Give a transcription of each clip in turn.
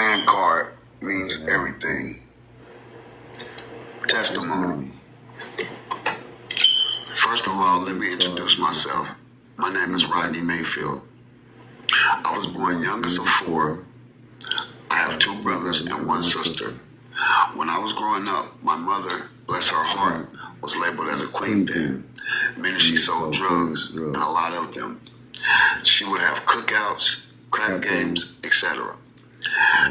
fan card means everything. Testimony. First of all, let me introduce myself. My name is Rodney Mayfield. I was born youngest of four. I have two brothers and one sister. When I was growing up, my mother, bless her heart, was labeled as a queen pin, meaning she sold drugs, and a lot of them. She would have cookouts, crack games, etc.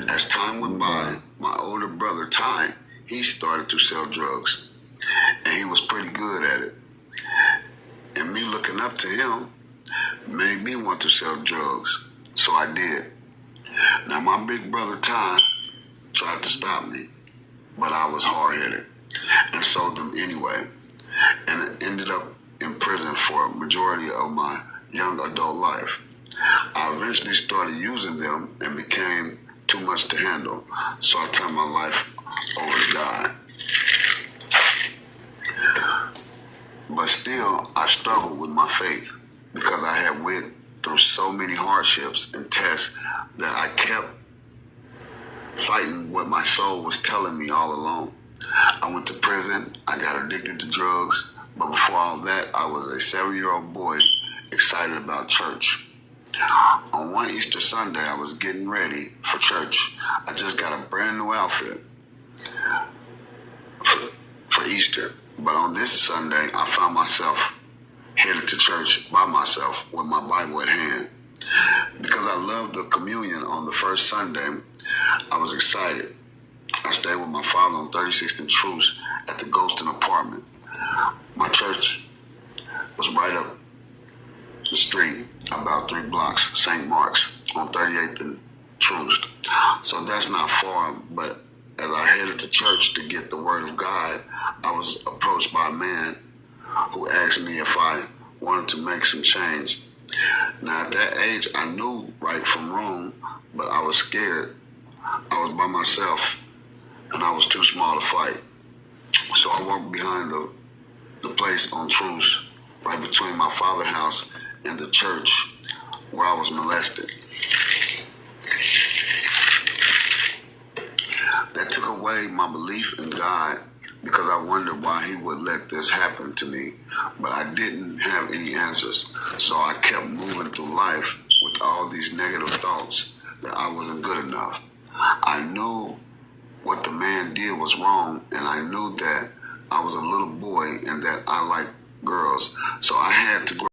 As time went by, my older brother, Ty, he started to sell drugs, and he was pretty good at it. And me looking up to him made me want to sell drugs, so I did. Now, my big brother, Ty, tried to stop me, but I was hard-headed and sold them anyway, and ended up in prison for a majority of my young adult life. I eventually started using them and became too much to handle, so I turned my life over to God. But still, I struggled with my faith because I had went through so many hardships and tests that I kept fighting what my soul was telling me all along. I went to prison, I got addicted to drugs, but before all that, I was a 7-year-old boy excited about church. On one Easter Sunday, I was getting ready for church. I just got a brand new outfit for Easter. But on this Sunday, I found myself headed to church by myself with my Bible at hand. Because I loved the communion on the first Sunday, I was excited. I stayed with my father on 36th and Truce at the Ghostin apartment. My church was right up the street, about 3 blocks, St. Mark's on 38th and Truce. So that's not far, but as I headed to church to get the word of God, I was approached by a man who asked me if I wanted to make some change. Now, at that age, I knew right from wrong, but I was scared. I was by myself, and I was too small to fight. So I walked behind the place on Truce, right between my father's house and the church where I was molested. That took away my belief in God because I wondered why he would let this happen to me, but I didn't have any answers. So I kept moving through life with all these negative thoughts that I wasn't good enough. I knew what the man did was wrong, and I knew that I was a little boy and that I liked girls. So I had to grow